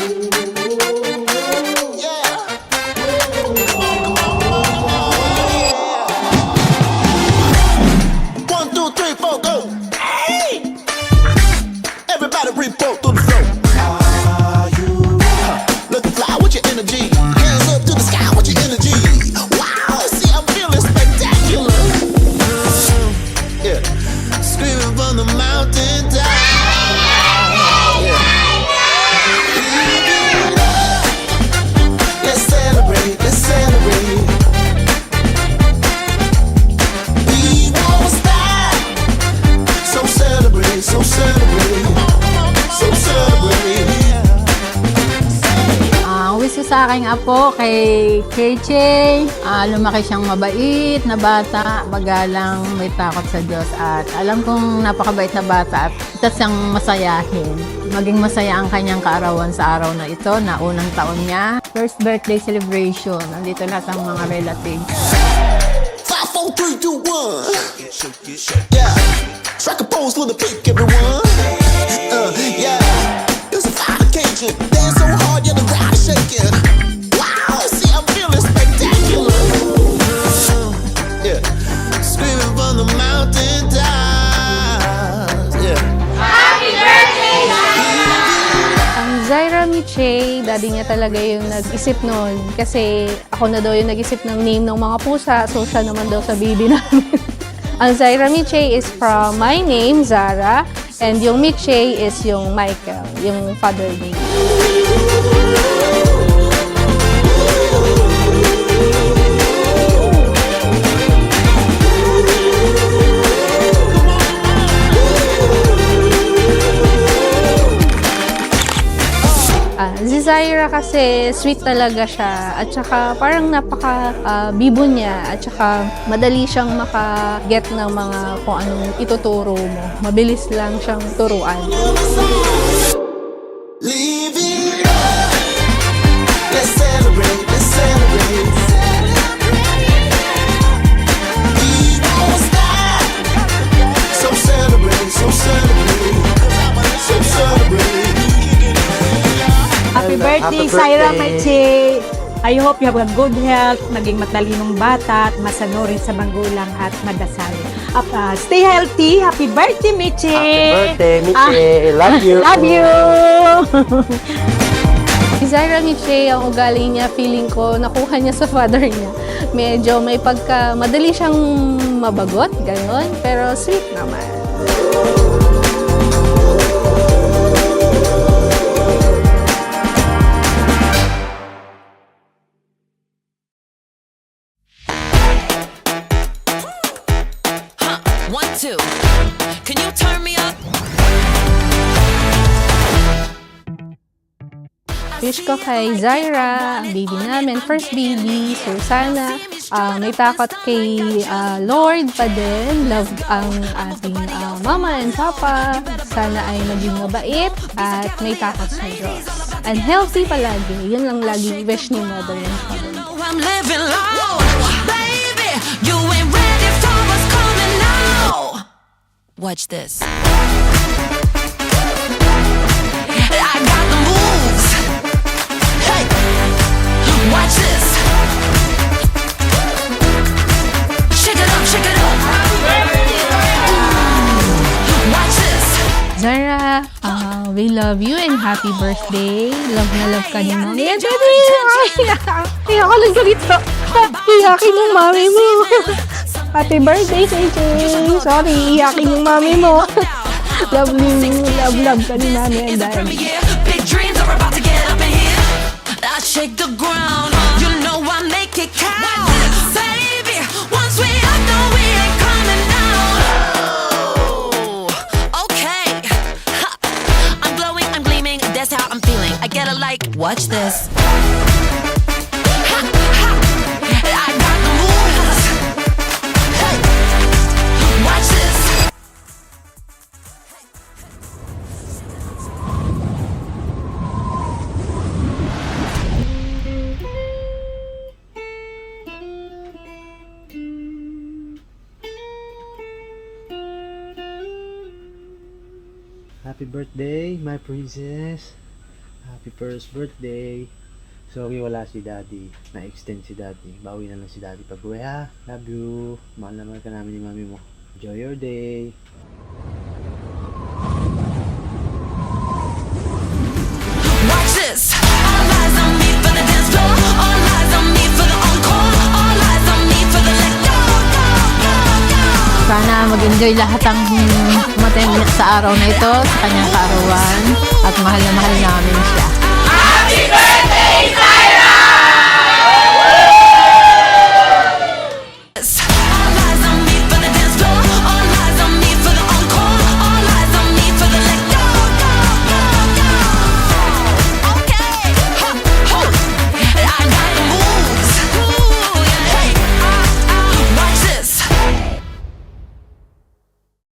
One, two, three, four, go. Hey! Everybody report through the floor. Are you looking fly with your energy? Hands up to the sky with your energy. Wow, see, I'm feeling spectacular. Yeah, screaming from the mountain top. Yeah. Let's celebrate, let's celebrate. We won't stop. So celebrate, so celebrate, so celebrate. Wish ko sa aking apo, kay KJ, lumaki siyang mabait na bata, magalang, may takot sa Diyos, at alam kong napakabait na bata at ito siyang masayahin. Maging masaya ang kanyang kaarawan sa araw na ito, na unang taon niya. First birthday celebration, nandito lahat ang mga relatives. 5, 4, 3, 2, 1. Yeah, strike a pose with a pick, everyone. Yeah, it's a fine occasion. Dance so hard, yeah, the crowd is shaking. Wow, see, I'm feeling spectacular. Yeah, screaming from the mountain tops. Yeah. Ang Zaira Miche, daddy niya talaga yung nag-isip nun. Kasi ako na daw yung nag-isip ng name ng mga pusa, so siya naman daw sa baby namin. Ang Zaira Miche is from my name, Zara, and yung Miche is yung Michael, yung father name. Si Zaira kasi sweet talaga siya, at saka parang napaka-bibo niya, at saka madali siyang maka-get ng mga kung anong ituturo mo. Mabilis lang siyang turuan. Leave it up. Let's celebrate, let's celebrate. We won't stop. So celebrate, so celebrate, so celebrate. Happy birthday, Zaira Miche! I hope you have a good health, maging matalinong bata, at masanurin sa magulang at madasal. Stay healthy! Happy birthday, Miche! Happy birthday, Miche! Love you! Love you! Si Zaira Miche, ang ugali niya, feeling ko, nakuha niya sa father niya. Medyo may madali siyang mabagot, gano'n, pero sweet naman. Can you turn me up? Wish ko kay Zaira, ang baby namin, first baby, so sana may takot kay Lord pa din, love ang ating mama and papa, sana ay maging mabait at may takot sa Diyos. And healthy palagi, yun lang lagi wish ni mother and father. I'm living low, baby. You ain't ready for what's coming now. Watch this. I got the moves. Hey, watch this. Shake it up, shake it up. Watch this. Zara, we love you and happy birthday. Love na love ka ni mami. Yan, baby! Iyak ka lang ganito. Iyakin yung mami mo. Happy birthday, KJ. Sorry, iyakin yung mami mo. Love ka ni mami and daddy. Big dreams are about to get up in here. I shake the ground. You know I make it count. Baby, once we up, no, we ain't coming down. Oh, okay. Ha. I'm glowing, I'm gleaming. That's how I'm feeling. I get a like. Watch this. Ha, ha. I got the moves. Hey, watch this. Happy birthday, my princess. Happy first birthday. Sorry wala si daddy. Na-extend si daddy. Bawi na lang si daddy pag uwi ha. Love you. Mahal naman ka namin ni mami mo. Enjoy your day. Watch this. All eyes on me for the dance floor. All eyes on me for the encore. All eyes on me for the let go, go, go, go. Sana mag-enjoy lahat ang umatay sa araw na ito, sa kanyang kaarawan, at mahal na mahal namin siya. Happy birthday!